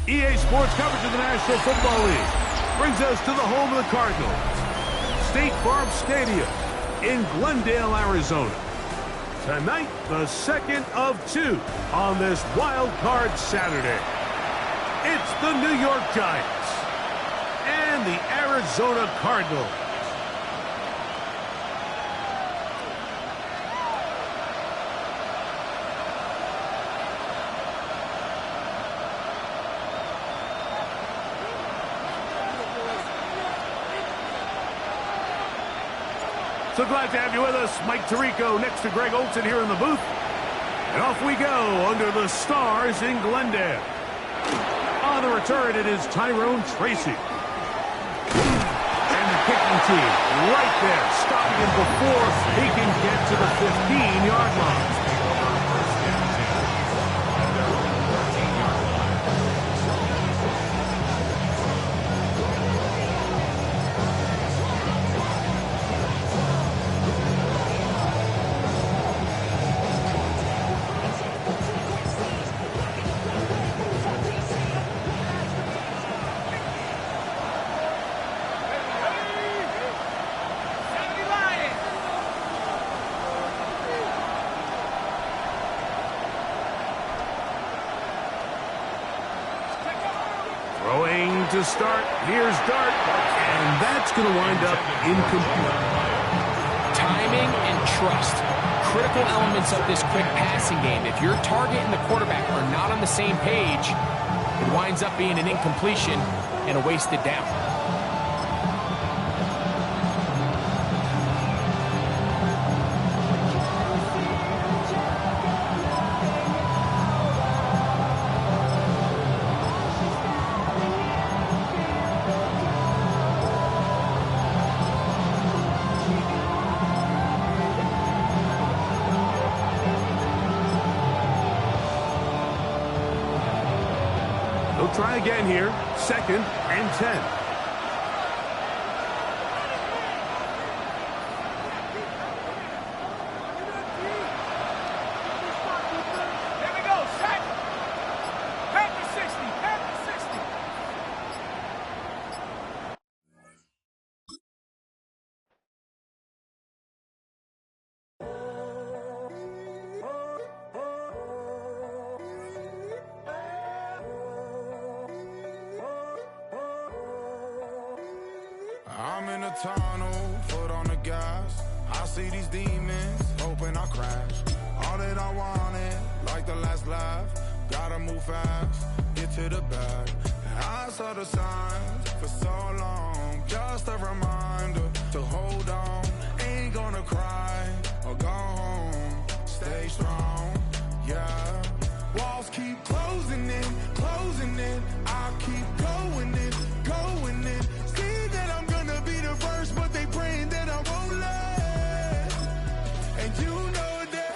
EA Sports coverage of the National Football League brings us to the home of the Cardinals, State Farm Stadium in Glendale, Arizona. Tonight, the second of two on this Wild Card Saturday. It's the New York Giants and the Arizona Cardinals. So glad to have you with us. Mike Tirico next to Greg Olsen here in the booth. And off we go under the stars in Glendale. On the return, it is Tyrone Tracy. And the kicking team right there, stopping him before he can get to the 15-yard line. Throwing to start. Here's Dart. And that's going to wind up incomplete. Timing and trust. Critical elements of this quick passing game. If your target and the quarterback are not on the same page, it winds up being an incompletion and a wasted down. They'll try again here. 2nd and 10. Here we go, set. Back to 60, back to 60. I'm in a tunnel, foot on the gas. I see these demons, hoping I crash. All that I wanted, like the last laugh. Gotta move fast, get to the bag. I saw the signs for so long. Just a reminder to hold on. Ain't gonna cry or go home. Stay strong, yeah. Walls keep closing in, closing in. I keep going in, going in. See that I'm gonna be the first, but they praying that I won't let. And you know that.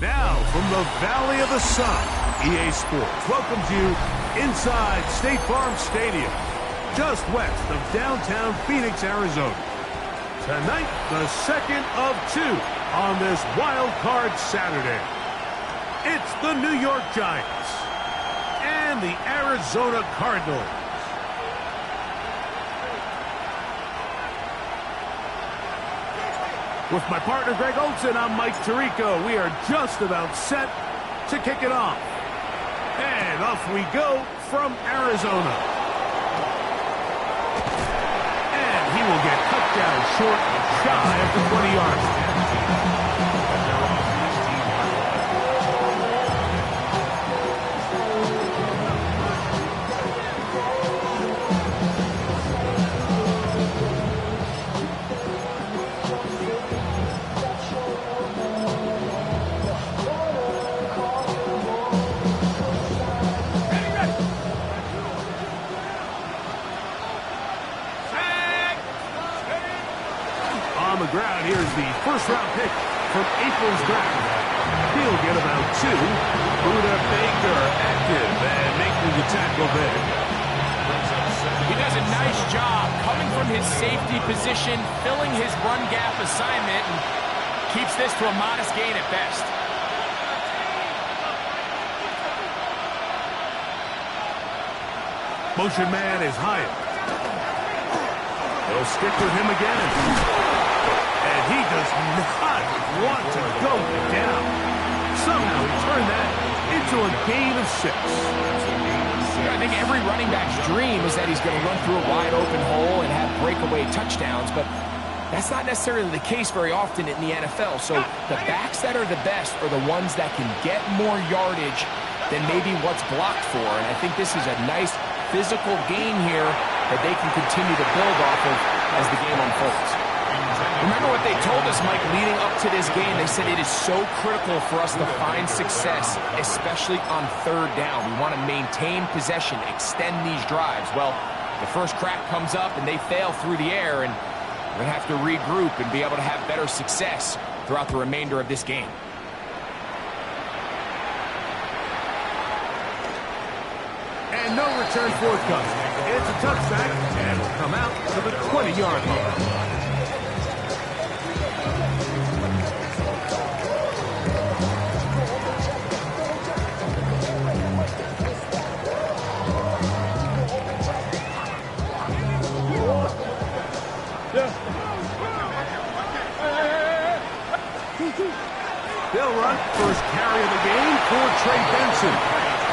Now, from the Valley of the Sun, EA Sports welcomes you inside State Farm Stadium, just west of downtown Phoenix, Arizona. Tonight, the second of two on this Wild Card Saturday. It's the New York Giants and the Arizona Cardinals. With my partner, Greg Olsen, I'm Mike Tirico. We are just about set to kick it off. And off we go from Arizona. And he will get cut down short, shy of the 20-yard line. On the ground, here's the first pick from April's draft. He'll get about 2. Buda Baker active and making the tackle there. He does a nice job coming from his safety position, filling his run gap assignment, and keeps this to a modest gain at best. Motion man is Hyatt. They'll stick with him again. And he does not want to go down. Somehow he turned that into a gain of 6. I think every running back's dream is that he's going to run through a wide open hole and have breakaway touchdowns, but that's not necessarily the case very often in the NFL. So the backs that are the best are the ones that can get more yardage than maybe what's blocked for. And I think this is a nice physical gain here that they can continue to build off of as the game unfolds. Remember what they told us, Mike, leading up to this game. They said it is so critical for us to find success, especially on 3rd down. We want to maintain possession, extend these drives. Well, the first crack comes up and they fail through the air, and we're going to have to regroup and be able to have better success throughout the remainder of this game. And no return forthcoming. It's a touchback, and will come out to the 20-yard line. They'll run first carry of the game for Trey Benson.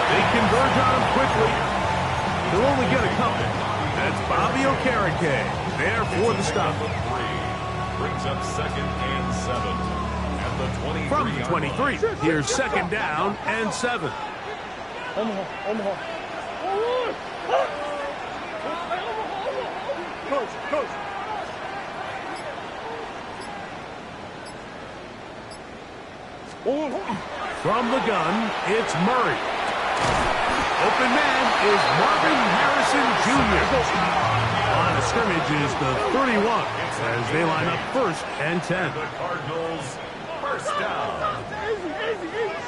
They converge on him quickly. He'll only get a couple. That's Bobby Okereke there for the stop. Brings up 2nd and 7. At the 23. From the 23, here's 2nd down and 7. Coach. From the gun, it's Murray. Open man is Marvin Harrison Jr. On a scrimmage is the 31 as they line up 1st and 10. The Cardinals, first down.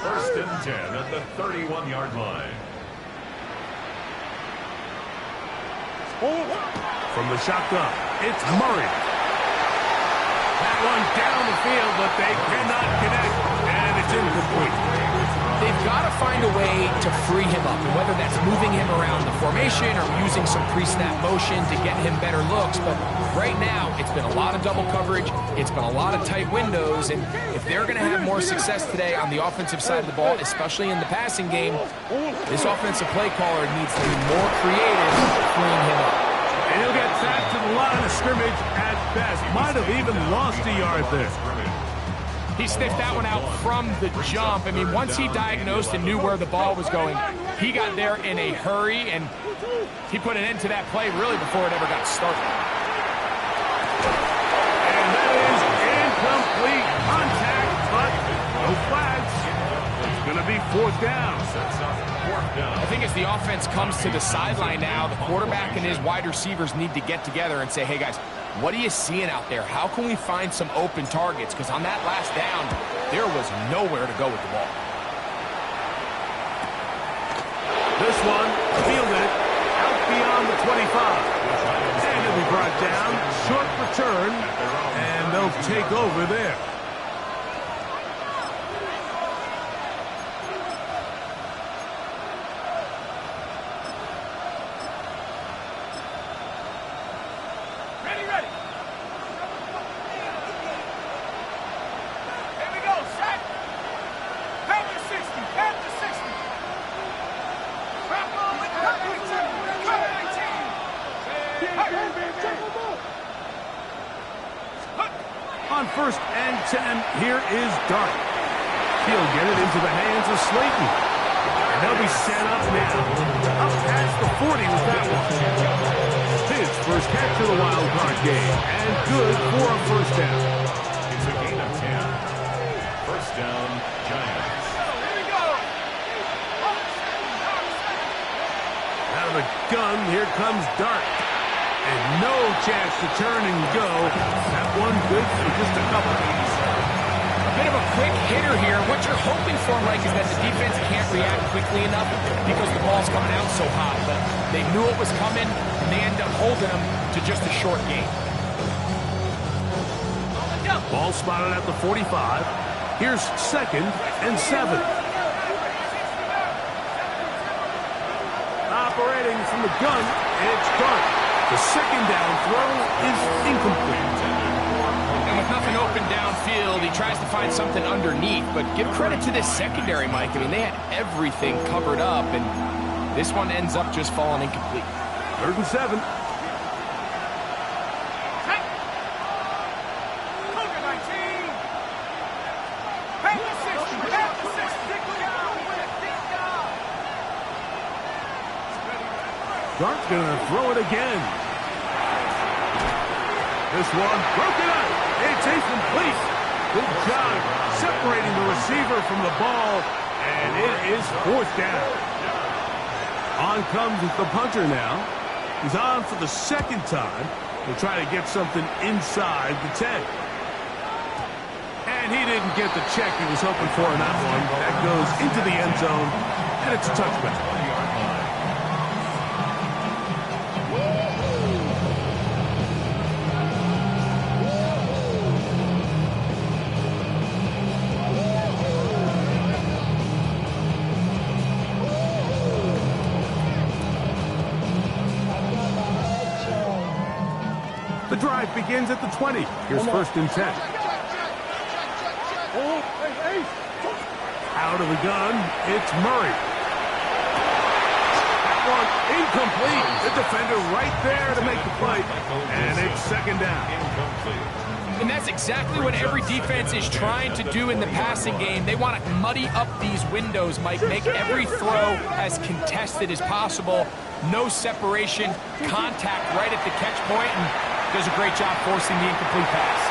1st and 10 at the 31-yard line. From the shotgun, it's Murray. That one down the field, but they cannot connect, and it's incomplete. They've got to find a way to free him up, and whether that's moving him around the formation or using some pre-snap motion to get him better looks. But right now, it's been a lot of double coverage. It's been a lot of tight windows, and if they're going to have more success today on the offensive side of the ball, especially in the passing game, this offensive play caller needs to be more creative freeing him up. And he'll get back to the line of scrimmage at best. Might have even lost a yard there. He sniffed that one out from the jump. I mean, once he diagnosed and knew where the ball was going, he got there in a hurry, and he put an end to that play really before it ever got started. And that is incomplete contact, but no flags. It's going to be 4th down. I think as the offense comes to the sideline now, the quarterback and his wide receivers need to get together and say, hey, guys, what are you seeing out there? How can we find some open targets? Because on that last down, there was nowhere to go with the ball. This one, fielded out beyond the 25. And it'll be brought down, short return, and they'll take over there. On 1st and 10, here is Dart. He'll get it into the hands of Slayton. And they'll be set up now. Up past the 40 with that one. His first catch of the wild card game. And good for a 1st down. It's a gain of 10. 1st down, Giants. Out of the gun, here comes Dart. And no chance to turn and go. That one good for just a couple. quick hitter here. What you're hoping for, Mike, is that the defense can't react quickly enough because the ball's coming out so hot. But they knew it was coming, and they end up holding them to just a short game. Ball spotted at the 45. Here's 2nd and 7. Operating from the gun, it's done. The 2nd down throw is incomplete. And with nothing open downfield, he tries to find something underneath. But give credit to this secondary, Mike. I mean, they had everything covered up, and this one ends up just falling incomplete. 3rd and 7. Dart's going to throw it again. This one broken up. It's incomplete. Good job separating the receiver from the ball, and it is 4th down. On comes the punter now. He's on for the 2nd time. He'll try to get something inside the 10. And he didn't get the check he was hoping for in that one. That goes into the end zone, and it's a touchback. The drive begins at the 20. Here's 1st and 10. Out of the gun, it's Murray. That one incomplete. The defender right there to make the play. And it's 2nd down. And that's exactly what every defense is trying to do in the passing game. They want to muddy up these windows, Mike, make every throw as contested as possible. No separation, contact right at the catch point, and does a great job forcing the incomplete pass.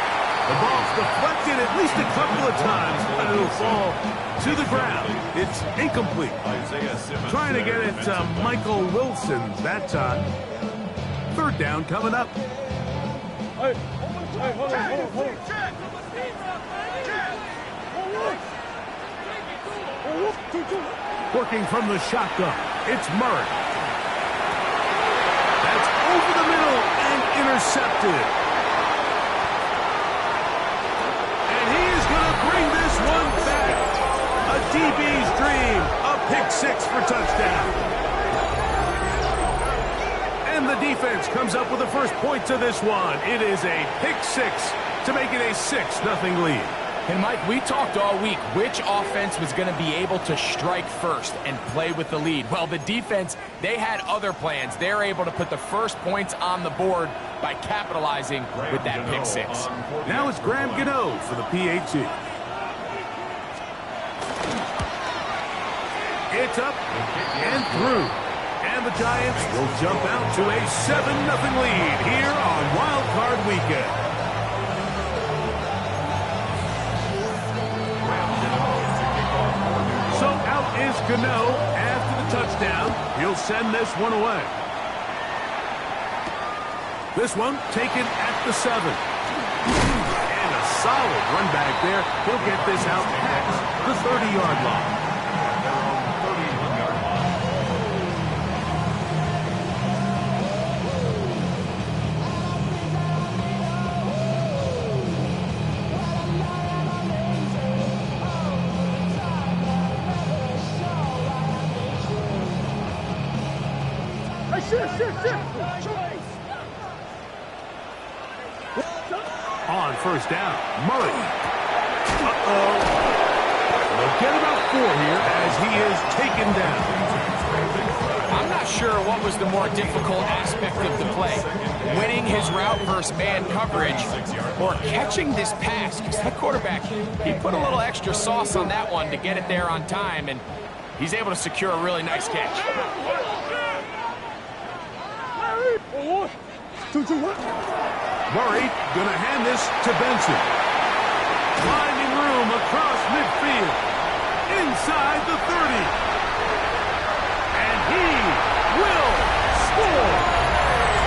The ball's deflected at least a couple of times, but it'll fall to the ground. It's incomplete. Trying to get it to Michael Wilson that time. 3rd down coming up. Working from the shotgun, it's Murray. That's over the middle and intercepted. And he is going to bring this one back. A DB's dream, a pick 6 for touchdown. And the defense comes up with the first point to this one. It is a pick 6 to make it a 6-0 lead. And, Mike, we talked all week which offense was going to be able to strike first and play with the lead. Well, the defense, they had other plans. They're able to put the first points on the board by capitalizing with that pick 6. Now it's Graham Gano for the PAT. It's up and through. And the Giants will jump out to a 7-0 lead here on Wildcard Weekend. So out is Gano after the touchdown. He'll send this one away. This one taken at the 7. And a solid run back there. He'll get this out past the 30-yard line. On 1st down, Murray. They'll get about 4 here as he is taken down. I'm not sure what was the more difficult aspect of the play. Winning his route versus man coverage or catching this pass. Because that quarterback, he put a little extra sauce on that one to get it there on time, and he's able to secure a really nice catch. Murray going to hand this to Benson. Finding room across midfield. Inside the 30. And he will score.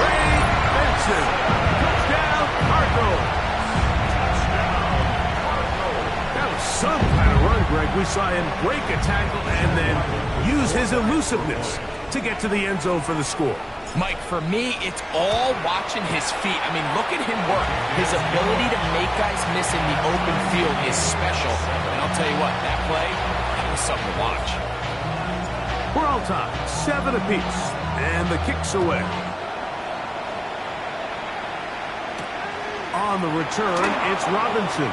Trey Benson. Touchdown, Cardinals. That was some kind of run, Greg. We saw him break a tackle and then use his elusiveness to get to the end zone for the score. Mike, for me, it's all watching his feet. I mean, look at him work. His ability to make guys miss in the open field is special. And I'll tell you what, that play, that was something to watch. We're all tied, 7 apiece, and the kick's away. On the return, it's Robinson.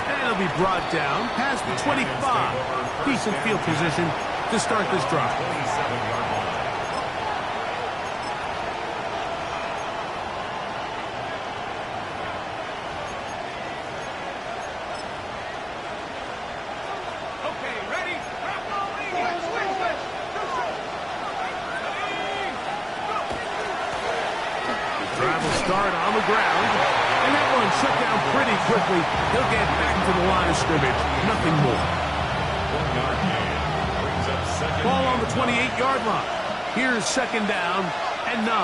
And he'll be brought down past the 25. Decent field position to start this drive. 27-yard line. Okay, ready? Drive will start on the ground. And that one shut down pretty quickly. He'll get back to the line of scrimmage. Nothing more. 1-yard gain. Brings up second. Ball on the 28-yard line. Here's second down and 9. 60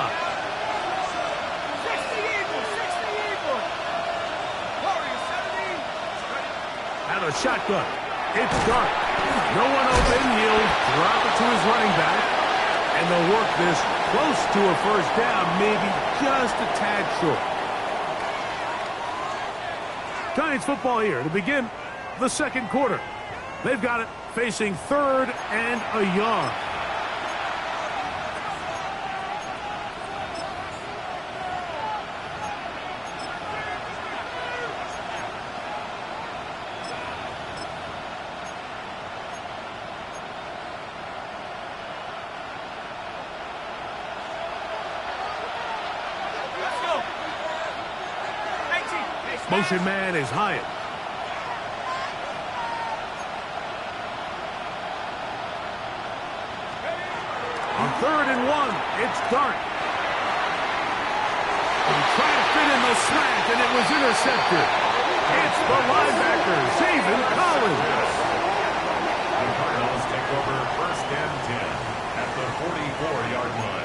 Eagles, 60 Eagles. Warriors 70. Out of the shotgun. It's dark. No one open. He'll drop it to his running back. And they'll work this close to a first down, maybe just a tad short. Giants football here to begin the second quarter. They've got it facing 3rd and a yard. Let's go. 19. Motion man is Hyatt. On 3rd and 1, it's Dart. And trying to fit in the slant, and it was intercepted. It's the linebacker, Zayvon Collins. The Cardinals take over 1st and 10 at the 44-yard line.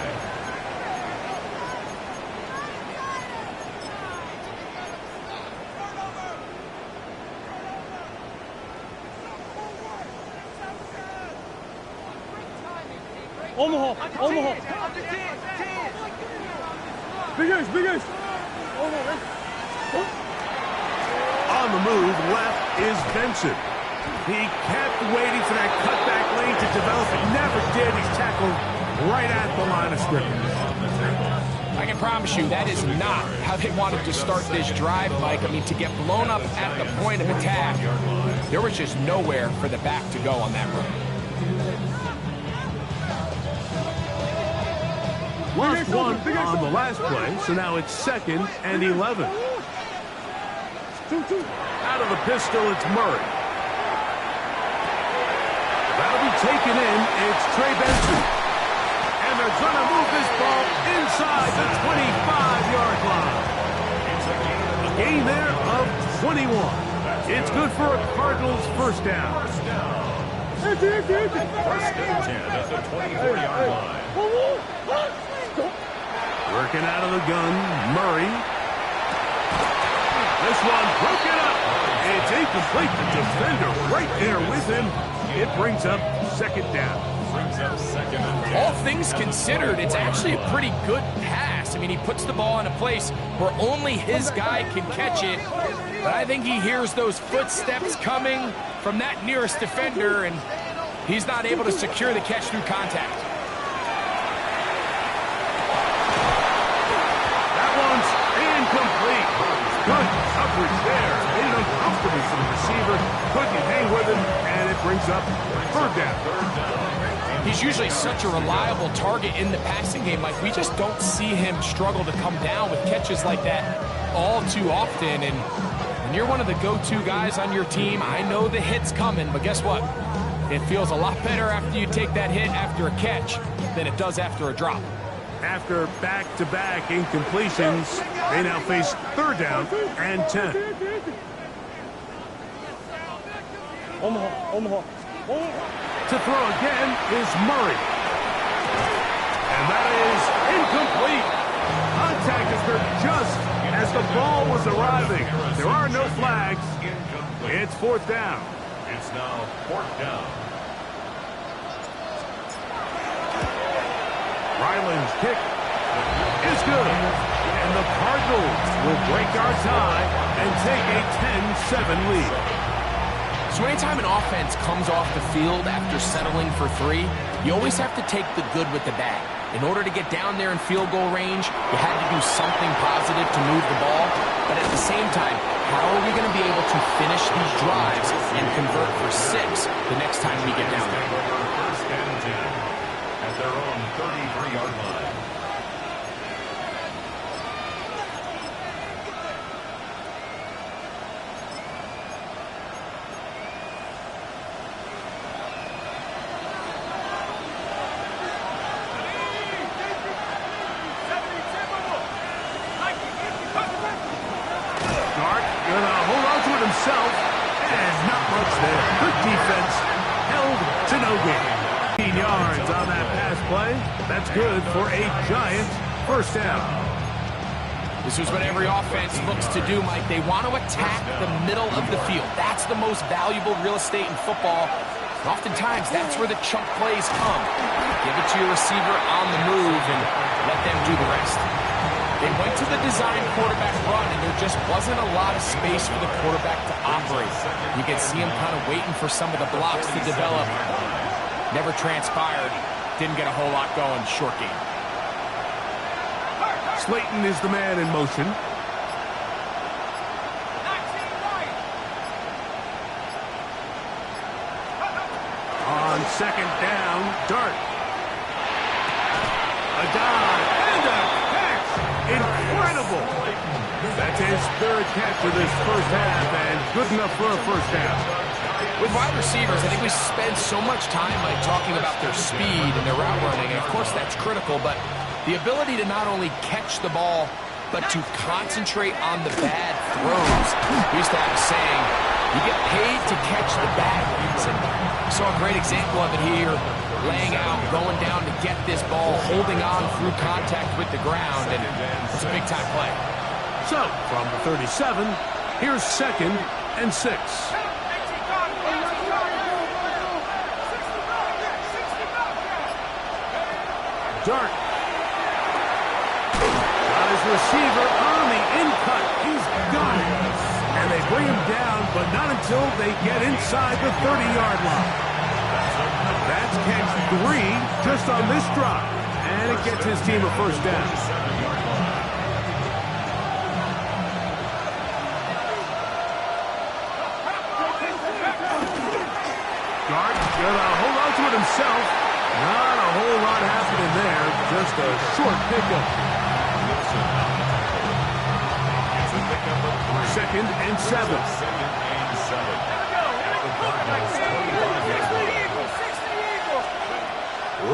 Omaha. Big Ace. On the move, left is Benson. He kept waiting for that cutback lane to develop. It never did. He's tackled right at the line of scrimmage. I can promise you that is not how they wanted to start this drive, Mike. I mean, to get blown up at the point of attack, there was just nowhere for the back to go on that run. Lost one on the last play, so now it's 2nd and 11. Out of the pistol, it's Murray. That'll be taken in. It's Trey Benson. And they're going to move this ball inside the 25-yard line. A gain there of 21. It's good for a Cardinals first down. First and 10 at the 24-yard line. Working out of the gun, Murray. This one broken up. It's incomplete. The defender right there with him. It brings up 2nd down. Brings up 2nd and 10. All things considered, it's actually a pretty good pass. I mean, he puts the ball in a place where only his guy can catch it. But I think he hears those footsteps coming from that nearest defender, and he's not able to secure the catch through contact. That one's incomplete. Good coverage there. Made it uncomfortable for the receiver. Couldn't hang with him, and it brings up 3rd down. He's usually such a reliable target in the passing game. Like, we just don't see him struggle to come down with catches like that all too often. And when you're one of the go-to guys on your team, I know the hit's coming, but guess what? It feels a lot better after you take that hit after a catch than it does after a drop. After back-to-back incompletions, they now face 3rd down and 10. Omaha. To throw again is Murray. And that is incomplete. Contact occurred just as the ball was arriving. There are no flags. It's fourth down. It's now fourth down. Ryland's kick is good. And the Cardinals will break our tie and take a 10-7 lead. So anytime an offense comes off the field after settling for 3, you always have to take the good with the bad. In order to get down there in field goal range, you had to do something positive to move the ball. But at the same time, how are we going to be able to finish these drives and convert for 6 the next time we get down there? First and 10 at their own 33-yard line. Himself, and not much there. Good defense, held to no gain. 15 yards on that pass play. That's good for a giant first down. This is what every offense looks to do, Mike. They want to attack the middle of the field. That's the most valuable real estate in football. Oftentimes, that's where the chunk plays come. Give it to your receiver on the move and let them do the rest. They went to the design quarterback run, and there just wasn't a lot of space for the quarterback to operate. You can see him kind of waiting for some of the blocks to develop. Never transpired. Didn't get a whole lot going. Short game. Slayton is the man in motion. On second down, Dart. A dive and a catch. Incredible. That's his third catch of this first half, and good enough for a first down. With wide receivers, I think we spend so much time like talking about their speed and their route running, and of course that's critical, but the ability to not only catch the ball, but to concentrate on the bad throws. We used to have a saying, you get paid to catch the bad ones, and we saw a great example of it here, laying out, going down to get this ball, holding on through contact with the ground, and it's a big-time play. So, from the 37, here's second and 6. Dart. Got his receiver on the in-cut. He's got it. And they bring him down, but not until they get inside the 30-yard line. That's catch 3 just on this drop. And it gets his team a first down. Dart gonna hold on to it himself. Not a whole lot happening there. Just a short pickup. Second and 7.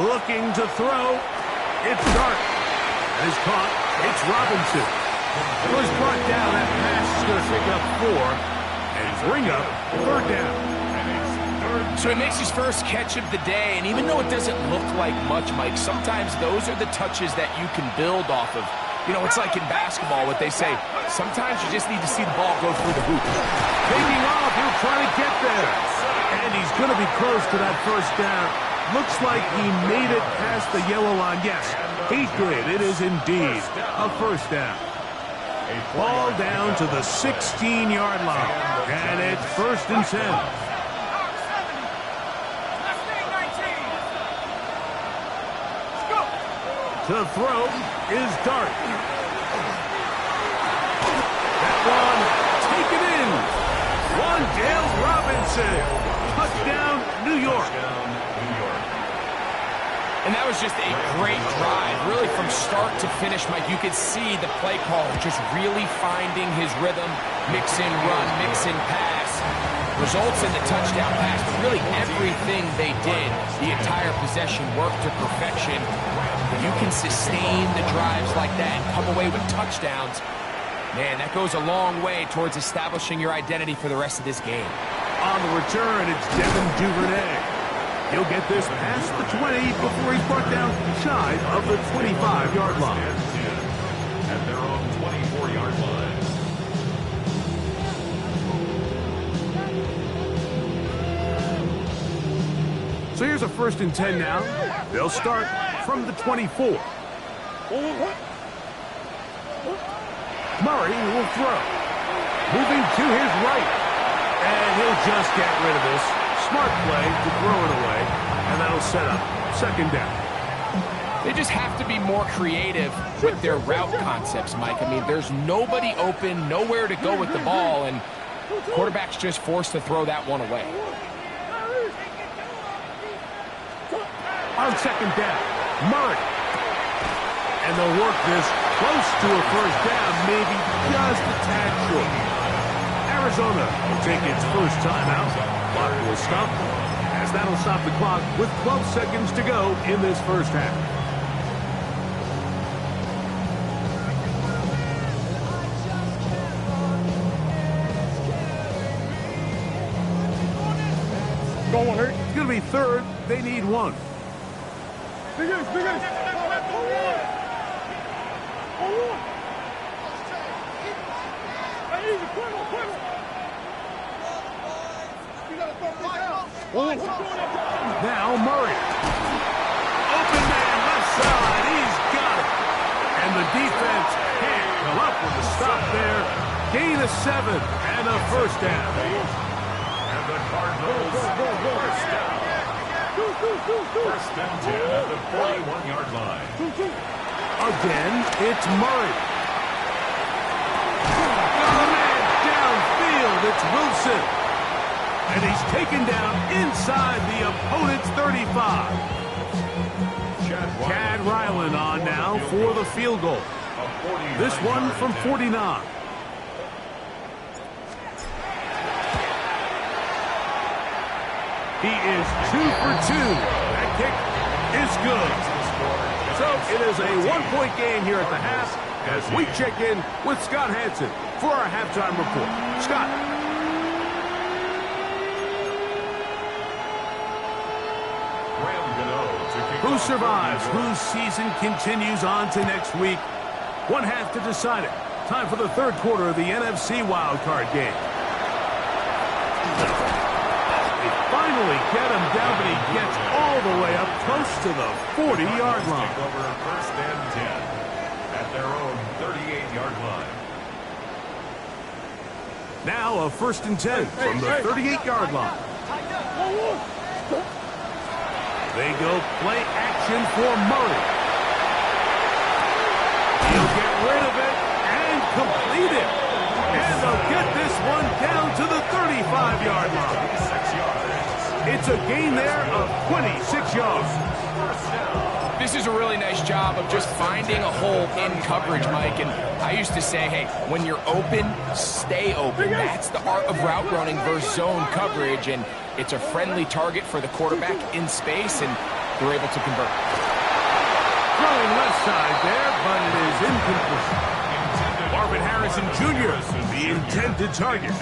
Looking to throw. It's Dart. And is caught. It's Robinson. Was brought down. That pass is going to pick up 4 and bring up third down. So he makes his first catch of the day, and even though it doesn't look like much, Mike, sometimes those are the touches that you can build off of. You know, it's like in basketball, what they say, sometimes you just need to see the ball go through the hoop. Taking off, he'll try to get there. And he's going to be close to that first down. Looks like he made it past the yellow line. Yes, he did. It is indeed a first down. Ball down to the 16-yard line. And it's first and 10. To throw is Dart. That one taken in. Wandale Robinson. Touchdown, New York. And that was just a great drive. Really from start to finish, Mike, you could see the play caller just really finding his rhythm. Mix in run, mix in pass. Results in the touchdown pass, but really everything they did, the entire possession worked to perfection. When you can sustain the drives like that and come away with touchdowns, man, that goes a long way towards establishing your identity for the rest of this game. On the return, it's Devin Duvernay. He'll get this past the 20 before he's brought down shy of the 25-yard line. At their own 24-yard line. So here's a 1st and 10 now. They'll start from the 24. Murray will throw. Moving to his right. And he'll just get rid of this. Smart play to throw it away. And that'll set up 2nd down. They just have to be more creative with their route concepts, Mike. I mean, there's nobody open, nowhere to go with the ball, and quarterback's just forced to throw that one away. On 2nd down, Murray. And they'll work this close to a 1st down, maybe just a tad short. Arizona will take its first timeout. Clock will stop, as that'll stop the clock with 12 seconds to go in this 1st half. It's going to be 3rd. They need 1. Now Murray. Open man left side. He's got it. And the defense can't come up with a stop there. Gain of 7 and a 1st down. And the Cardinals 1st down. 1st and 10 at the 41-yard line. Again, it's Murray. Oh, man, downfield, it's Wilson. And he's taken down inside the opponent's 35. Chad Ryland on now for the field goal. This one from 49. He is 2 for 2. That kick is good. So it is a 1-point game here at the half as we check in with Scott Hansen for our halftime report. Scott. Who survives? Whose season continues on to next week? 1 half to decide it. Time for the 3rd quarter of the NFC wildcard game. Finally get him down, but he gets all the way up close to the 40-yard line. Take over 1st and 10 at their own 38-yard line. Now a 1st and 10 from the 38-yard line. They go play action for Murray. He'll get rid of it and complete it. And they'll get this one down to the 35-yard line. 6 yards. It's a gain there of 26 yards. This is a really nice job of just finding a hole in coverage, Mike. And I used to say, hey, when you're open, stay open. That's the art of route running versus zone coverage. And it's a friendly target for the quarterback in space, and they're able to convert. Throwing left side there, but it is incomplete. Marvin Harrison Jr., the intended target.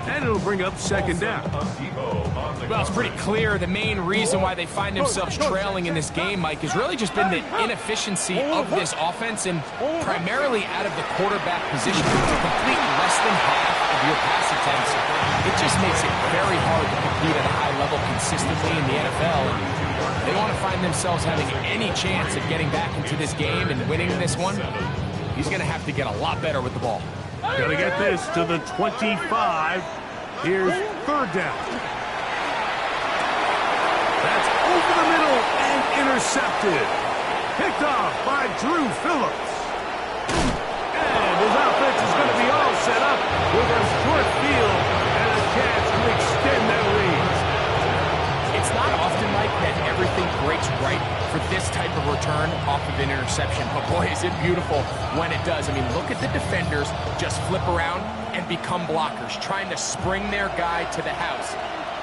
And it'll bring up 2nd down. Well, it's pretty clear the main reason why they find themselves trailing in this game, Mike, has really just been the inefficiency of this offense and primarily out of the quarterback position. To complete less than half of your pass attempts, it just makes it very hard to compete at a high level consistently in the NFL. And they want to find themselves having any chance of getting back into this game and winning this one. He's going to have to get a lot better with the ball. Got to get this to the 25. Here's 3rd down. That's over the middle and intercepted. Picked off by Drew Phillips. And his offense is going to be all set up with a short field and a chance to extend that lead. It's not often, Mike, that everything breaks right for this type of return off of an interception. But boy, is it beautiful when it does. I mean, look at the defenders just flip around and become blockers, trying to spring their guy to the house.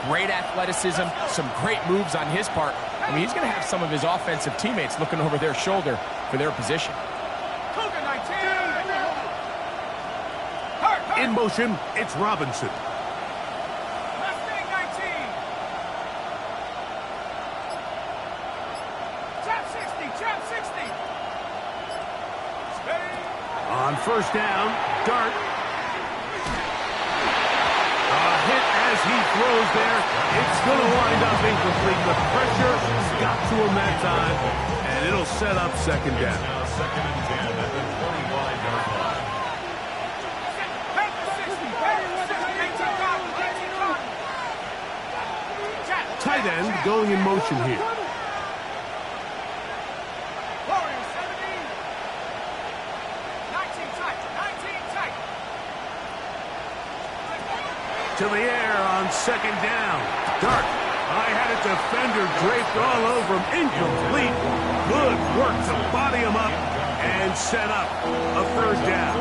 Great athleticism, some great moves on his part. I mean, he's going to have some of his offensive teammates looking over their shoulder for their position. In motion, it's Robinson. On 1st down, Dart. A hit as he throws there. It's going to wind up incomplete. The pressure got to him that time, and it'll set up second down. Now second and 10 at the 25-yard line. Tight end going in motion here. To the air on second down. Dart. I had a defender draped all over him. Incomplete. Good work to body him up and set up a third down.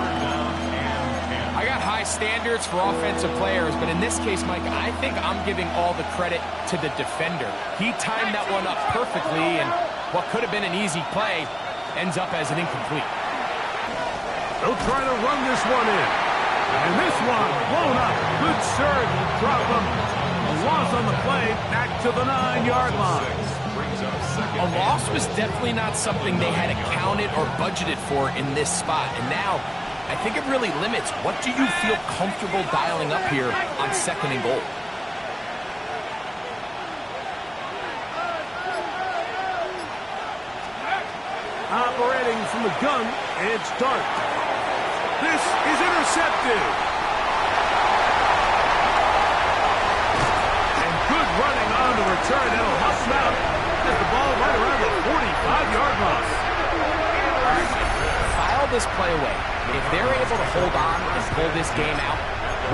I got high standards for offensive players, but in this case, Mike, I think I'm giving all the credit to the defender. He timed that one up perfectly, and what could have been an easy play ends up as an incomplete. They'll try to run this one in. And this one blown up. Good serve. Drop him. A loss on the play. Back to the 9-yard line. A loss was definitely not something they had accounted or budgeted for in this spot. And now, I think it really limits what do you feel comfortable dialing up here on second and goal. Operating from the gun, it's Dart. This is intercepted. And good running on the return. That'll help him out. Get the ball right around the 45-yard line. File this play away. If they're able to hold on and pull this game out,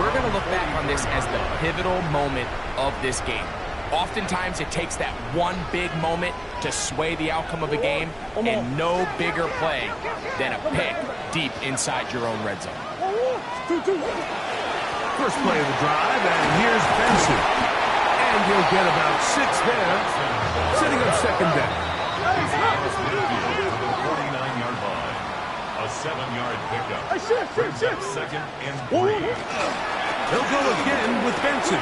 we're going to look back on this as the pivotal moment of this game. Oftentimes, it takes that one big moment to sway the outcome of a game, and no bigger play than a pick deep inside your own red zone. First play of the drive, and here's Benson. And he'll get about 6 there, setting up second down. He's out of midfield to the 49-yard line. A 7-yard pickup. Brings up second and 3. He'll go again with Benson.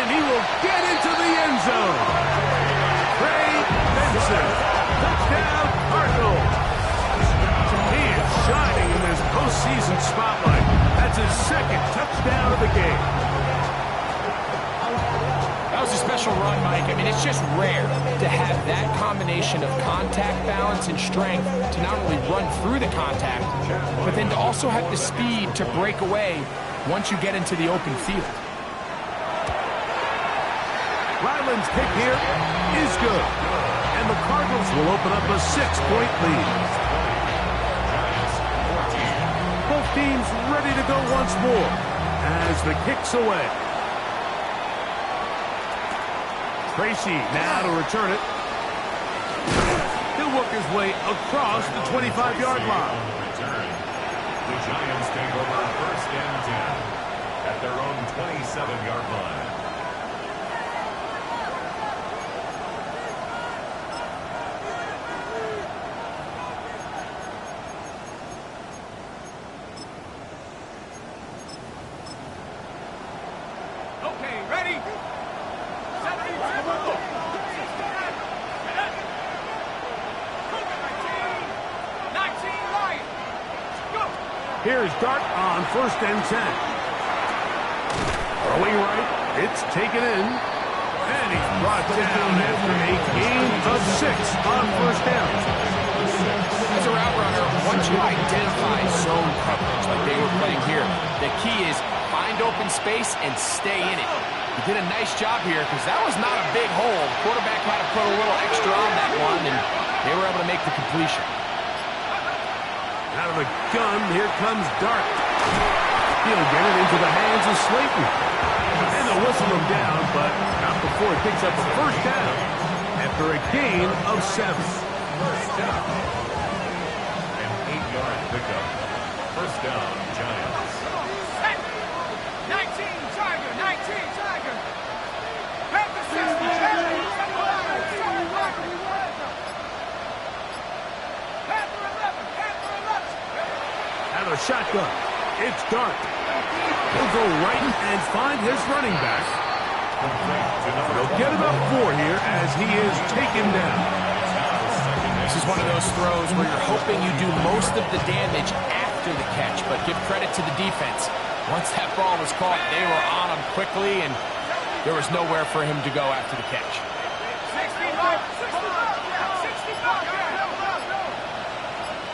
He will get into the end zone. Trey Benson. Touchdown, Cardinals. He is shining in this postseason spotlight. That's his second touchdown of the game. That was a special run, Mike. I mean, it's just rare to have that combination of contact balance and strength to not only run through the contact, but then to also have the speed to break away once you get into the open field. Ryland's kick here is good. And the Cardinals will open up a 6-point lead. Both teams ready to go once more as the kick's away. Tracy now to return it. He'll work his way across the 25-yard line. The Giants take over first and 10 at their own 27-yard line. Here's Dart on first and 10. Throwing right, it's taken in. And he's brought down after a gain of 6 on first down. As a route runner, once you identify zone coverage like they were playing here, the key is find open space and stay in it. He did a nice job here because that was not a big hole. The quarterback had to put a little extra on that one, and they were able to make the completion. Out of the gun, here comes Dart. He'll get it into the hands of Slayton. And they'll whistle him down, but not before it picks up a first down after a gain of 7. First down. An 8-yard pickup. First down, Giants. 19, Tiger, 19, Tiger. Back to 60, Out of shotgun, it's Dart. He'll go right and find his running back. He'll get about 4 here as he is taken down. This is one of those throws where you're hoping you do most of the damage after the catch. but give credit to the defense. Once that ball was caught, they were on him quickly, and there was nowhere for him to go after the catch. 65, 65,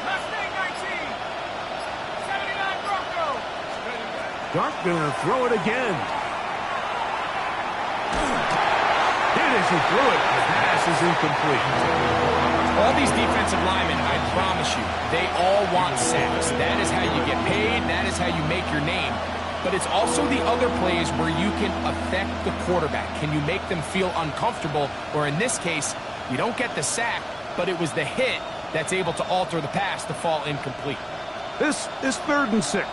Mustang 19, 79 Broncos. Dart gonna throw it again. Hit as he threw it. The pass is incomplete. All these defensive linemen, I promise you, they all want sacks. That is how you get paid. That is how you make your name. But it's also the other plays where you can affect the quarterback. Can you make them feel uncomfortable? Or in this case, you don't get the sack, but it was the hit that's able to alter the pass to fall incomplete. This is 3rd and 6. 60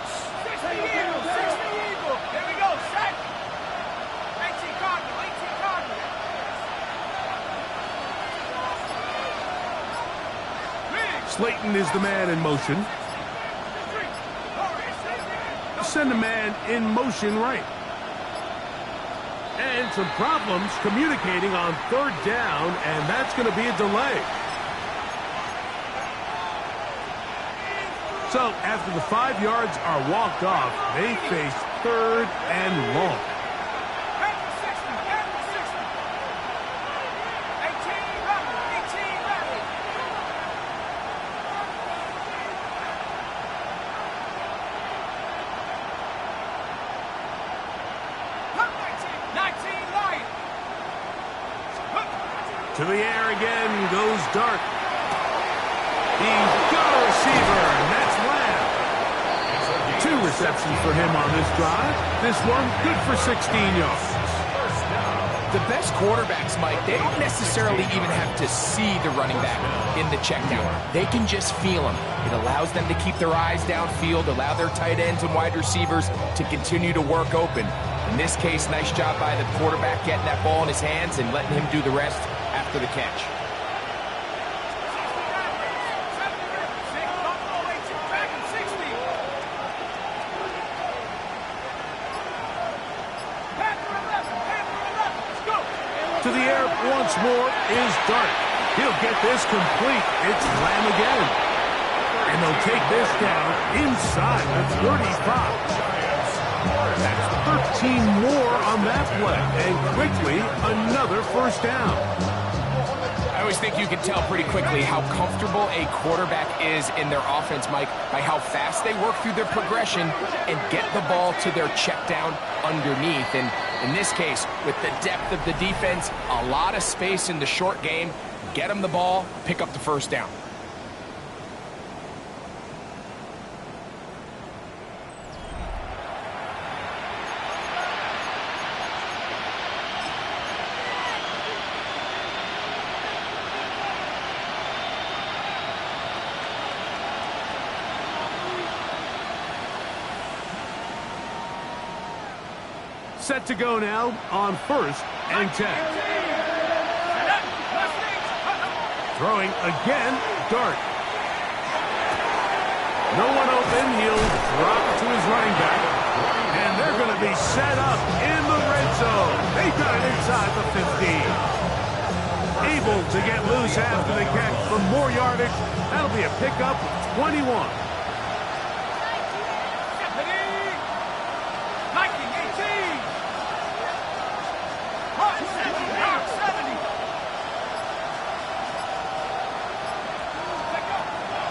Eagles, 60 Eagles. Here we go, sack. 18 Cardinal, 18 Cardinal. Slayton is the man in motion. Send a man in motion right. And some problems communicating on 3rd down, and that's going to be a delay. So after the 5 yards are walked off, they face 3rd and long. To the air again goes Dart. He's got a receiver, and that's Lamb. 2 receptions for him on this drive. This one good for 16 yards. The best quarterbacks, Mike, they don't necessarily even have to see the running back in the check down. They can just feel him. It allows them to keep their eyes downfield, allow their tight ends and wide receivers to continue to work open. In this case, nice job by the quarterback getting that ball in his hands and letting him do the rest after the catch. To the air once more is Dart. He'll get this complete. It's Lamb again. And they'll take this down inside the 35. That's 13 more on that play. And quickly, another 1st down. I always think you can tell pretty quickly how comfortable a quarterback is in their offense, Mike, by how fast they work through their progression and get the ball to their check down underneath. And in this case, with the depth of the defense, a lot of space in the short game, get them the ball, pick up the 1st down. Set to go now on 1st and 10. Throwing again, Dart. No one open. He'll drop it to his running back. And they're going to be set up in the red zone. They got it inside the 15. Able to get loose after the catch for more yardage. That'll be a pickup of 21.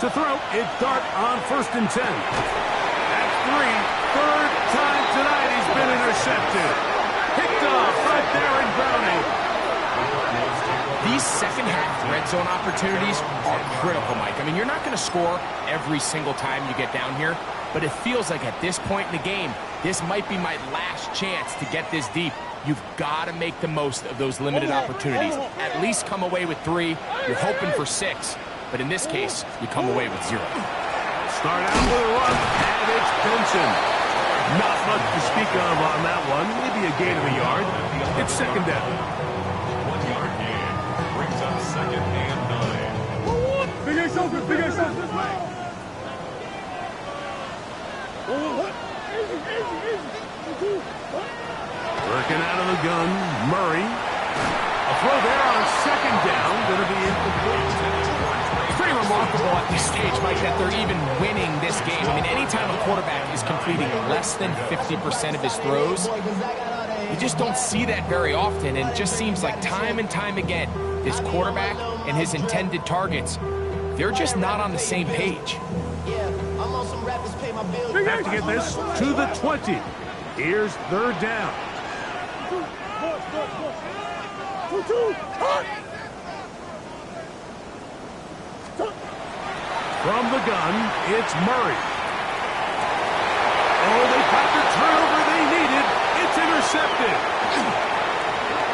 To throw, it's Dart on 1st and 10. That's 3. 3rd time tonight he's been intercepted. Picked off right there in Browning. These second-half red zone opportunities are critical, Mike. I mean, you're not going to score every single time you get down here, but it feels like at this point in the game, this might be my last chance to get this deep. You've got to make the most of those limited opportunities. At least come away with 3. You're hoping for 6. But in this case, you come away with 0. Start out with a run, and it's Benson. Not much to speak of on that one. Maybe a gain of a yard. It's 2nd down. 1-yard gain brings up 2nd and 9. Big A Sophie, Big A Sophie. Working out of the gun, Murray. A throw there on 2nd down, going to be incomplete. 3 remarkable at this stage, Mike, that they're even winning this game. I mean, anytime a quarterback is completing less than 50% of his throws, you just don't see that very often, and it just seems like time and time again, this quarterback and his intended targets, they're just not on the same page. Have to get this to the 20. Here's third down. From the gun, it's Murray. Oh, they got the turnover they needed. It's intercepted.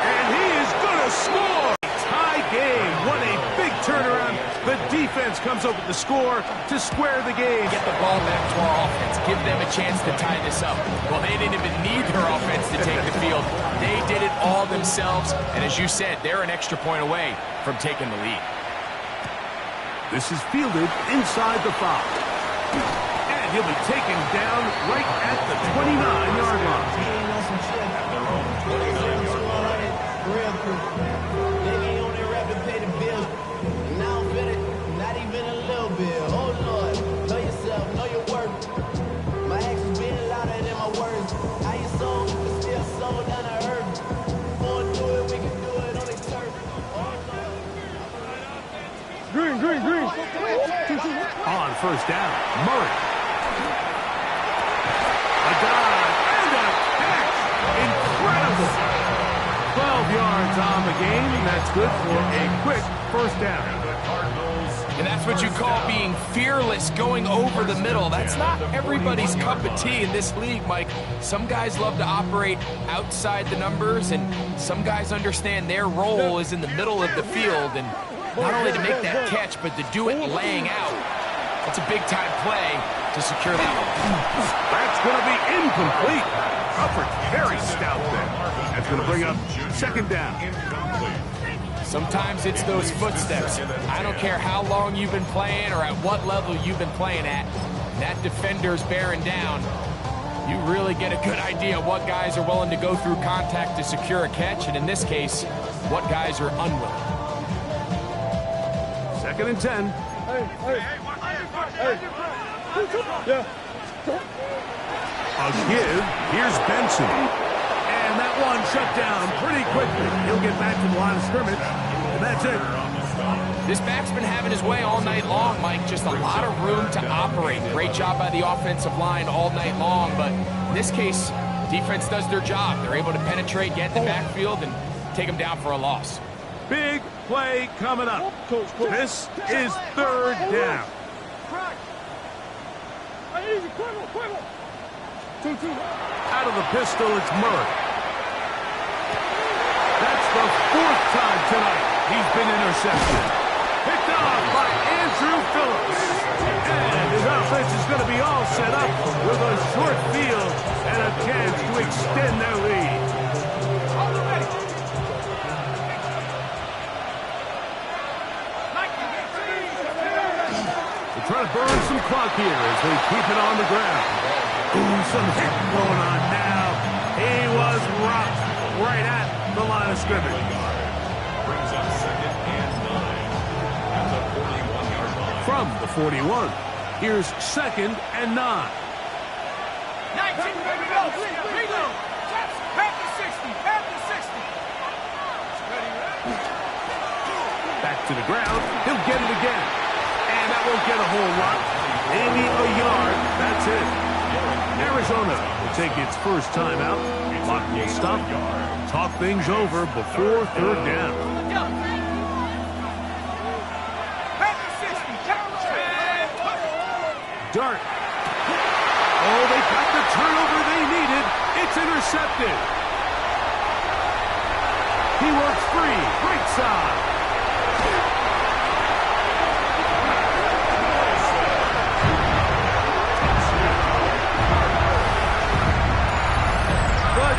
And he is going to score. Tie game. What a big turnaround. The defense comes up with the score to square the game. Get the ball back to our offense. Give them a chance to tie this up. Well, they didn't even need their offense to take the field. They did it all themselves. And as you said, they're an extra point away from taking the lead. This is fielded inside the 5. And he'll be taken down right at the 29-yard line. Green. On first down, Murray. A dive and a catch. Incredible. 12 yards on the game. That's good for a quick first down. And that's what you call being fearless, going over the middle. That's not everybody's cup of tea in this league, Mike. Some guys love to operate outside the numbers, and some guys understand their role is in the middle of the field, and not only to make that catch, but to do it laying out. That's a big-time play to secure that one. That's going to be incomplete. Crawford's very stout there. That's going to bring up second down. Sometimes it's those footsteps. I don't care how long you've been playing or at what level you've been playing at. That defender's bearing down. You really get a good idea of what guys are willing to go through contact to secure a catch, and in this case, what guys are unwilling. Second and 10. A give. Here's Benson. And that one shut down pretty quickly. He'll get back to the line of scrimmage. And that's it. This back's been having his way all night long, Mike. Just a lot of room to operate. Great job by the offensive line all night long. But in this case, defense does their job. They're able to penetrate, get in the backfield, and take them down for a loss. Big play coming up. This is third down. Out of the pistol, it's Murray. That's the 4th time tonight he's been intercepted. Picked off by Andrew Phillips. And his offense is going to be all set up with a short field and a chance to extend their lead. They're trying to burn some clock here as they keep it on the ground. Ooh, some hit going on now. He was rocked right at the line of scrimmage. Brings up second and 9 at the 41-yard line. From the 41, here's second and 9. 19, baby, go. Reload. Half the 60. Back to the ground. He'll get it again. And that won't get a whole lot. Maybe a yard. That's it. Arizona will take its first time out. Clock will stop. Talk things over before third down. Dart. Oh, they got the turnover they needed. It's intercepted. He works free. Right side.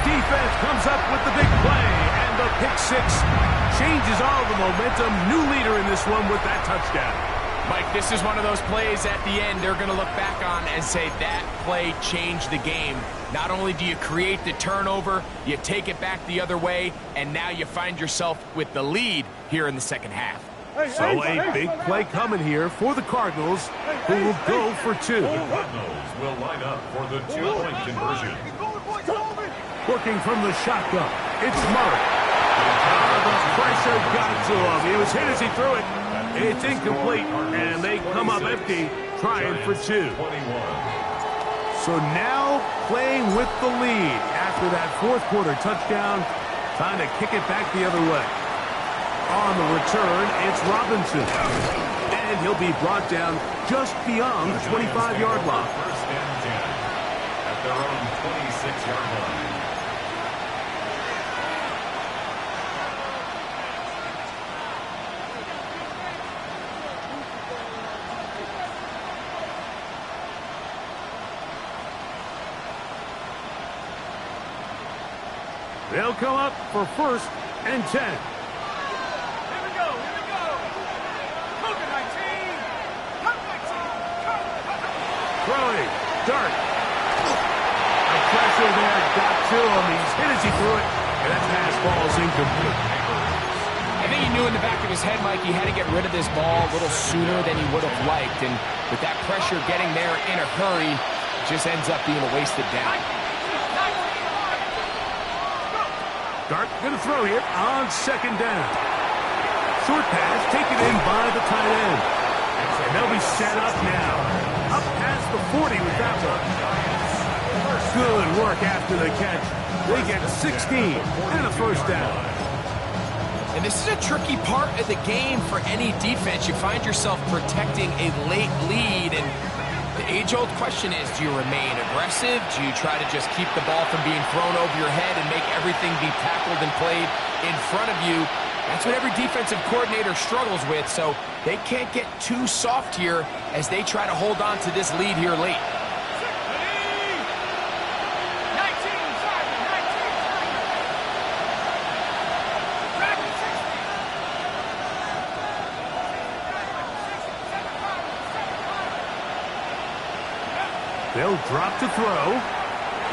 Defense comes up with the big play, and the pick six changes all the momentum. New leader in this one with that touchdown. Mike, this is one of those plays at the end they're going to look back on and say that play changed the game. Not only do you create the turnover, you take it back the other way, and now you find yourself with the lead here in the second half. So a big play coming here for the Cardinals, who will go for two. The Cardinals will line up for the two-point conversion. Working from the shotgun, it's Murray. The pressure got to him. He was hit as he threw it. It's incomplete, and they come up empty, trying for two. So now playing with the lead after that fourth quarter touchdown, trying to kick it back the other way. On the return, it's Robinson. And he'll be brought down just beyond the 25-yard line. First and 10 at their own 26-yard line. They'll come up for first and 10. Here we go. Look at 19. Come 19. Throwing, Dart. The pressure there got to him. He's hit as he threw it, and that pass ball is incomplete. I think he knew in the back of his head, Mike, he had to get rid of this ball a little sooner than he would have liked. And with that pressure getting there in a hurry, it just ends up being a wasted down. Dart going to throw here on second down. Short pass taken in by the tight end. And they'll be set up now. Up past the 40 with that one. Good work after the catch. They get 16 and a first down. And this is a tricky part of the game for any defense. You find yourself protecting a late lead, and the age-old question is, do you remain aggressive? Do you try to just keep the ball from being thrown over your head and make everything be tackled and played in front of you? That's what every defensive coordinator struggles with, so they can't get too soft here as they try to hold on to this lead here late. They'll drop to throw.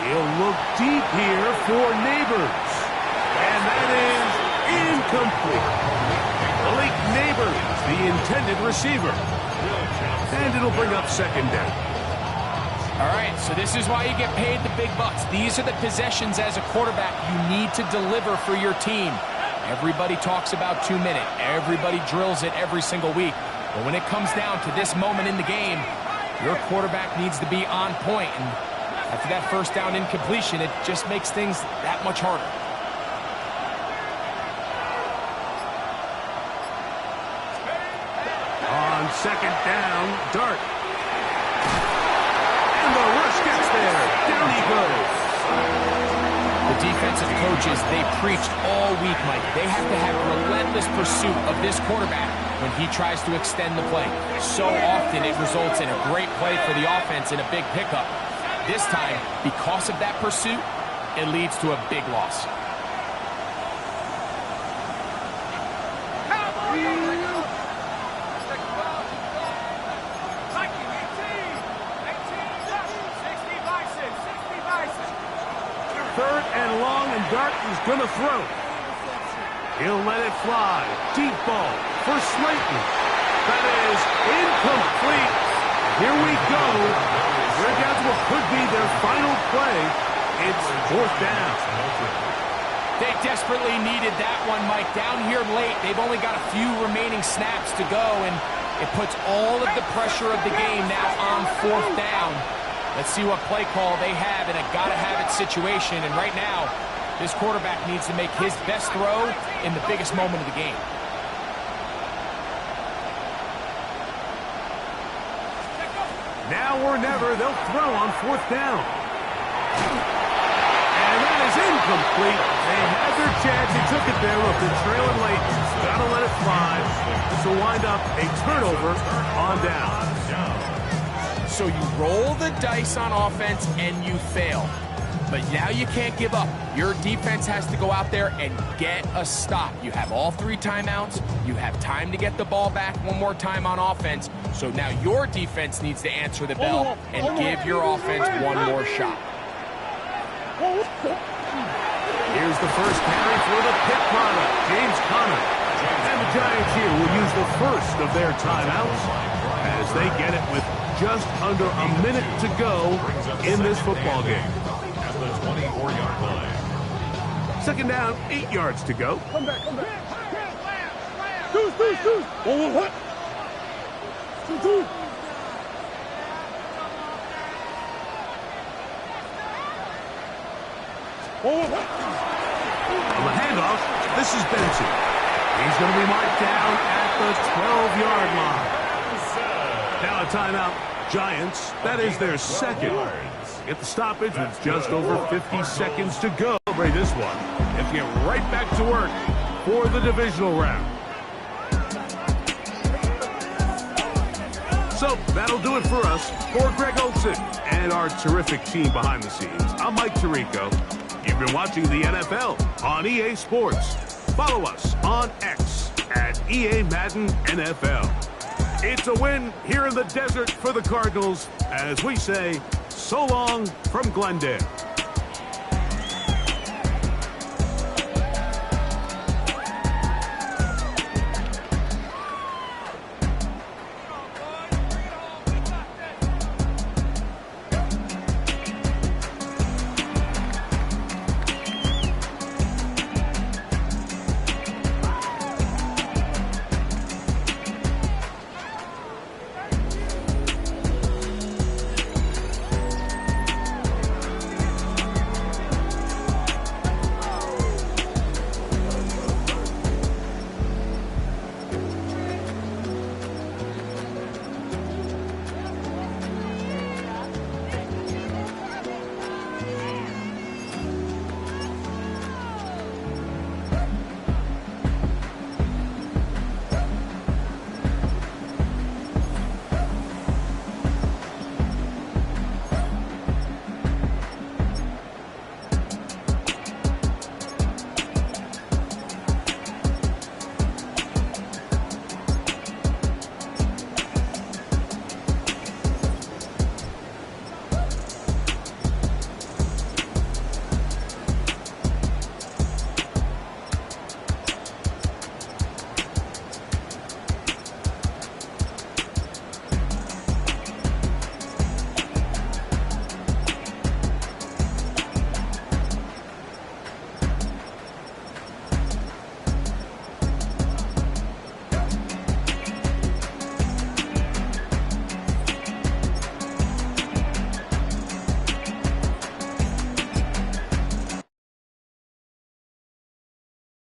He'll look deep here for Neighbors. And that is incomplete. Malik Neighbors, the intended receiver. And it'll bring up second down. All right, so this is why you get paid the big bucks. These are the possessions as a quarterback you need to deliver for your team. Everybody talks about 2 minutes. Everybody drills it every single week. But when it comes down to this moment in the game, your quarterback needs to be on point, and after that first down incompletion, it just makes things that much harder. On second down, Dart. And the rush gets there. Down he goes. The defensive coaches, they preached all week, Mike. They have to have relentless pursuit of this quarterback when he tries to extend the play. So often it results in a great play for the offense and a big pickup. This time, because of that pursuit, it leads to a big loss. Third and long, and Dart is going to throw. He'll let it fly. Deep ball for Slayton. That is incomplete. Here we go. We're down to what could be their final play. It's fourth down. They desperately needed that one, Mike. Down here late, they've only got a few remaining snaps to go, and it puts all of the pressure of the game now on fourth down. Let's see what play call they have in a gotta-have-it situation. And right now, this quarterback needs to make his best throw in the biggest moment of the game. Now or never, they'll throw on fourth down. And that is incomplete. They had their chance. They took it there. Look, they're trailing late. Gotta let it fly. This will wind up a turnover on down. So you roll the dice on offense and you fail. But now you can't give up. Your defense has to go out there and get a stop. You have all 3 timeouts. You have time to get the ball back one more time on offense. So now your defense needs to answer the bell and give your offense one more shot. Here's the first carry for the Pitt product, James Conner. And the Giants here will use the first of their timeouts as they get it with just under a minute to go in this football game. At the 24-yard line. Second down, 8 yards to go. Come back. Deuce. What? Two. On the handoff, this is Benson. He's going to be marked down at the 12-yard line. Now a timeout. Giants, that is their second. Get the stoppage with just over 50 seconds to go. Celebrate this one and get right back to work for the divisional round. So that'll do it for us. For Greg Olson and our terrific team behind the scenes, I'm Mike Tirico. You've been watching the NFL on EA Sports. Follow us on X at EA Madden NFL. It's a win here in the desert for the Cardinals as we say so long from Glendale.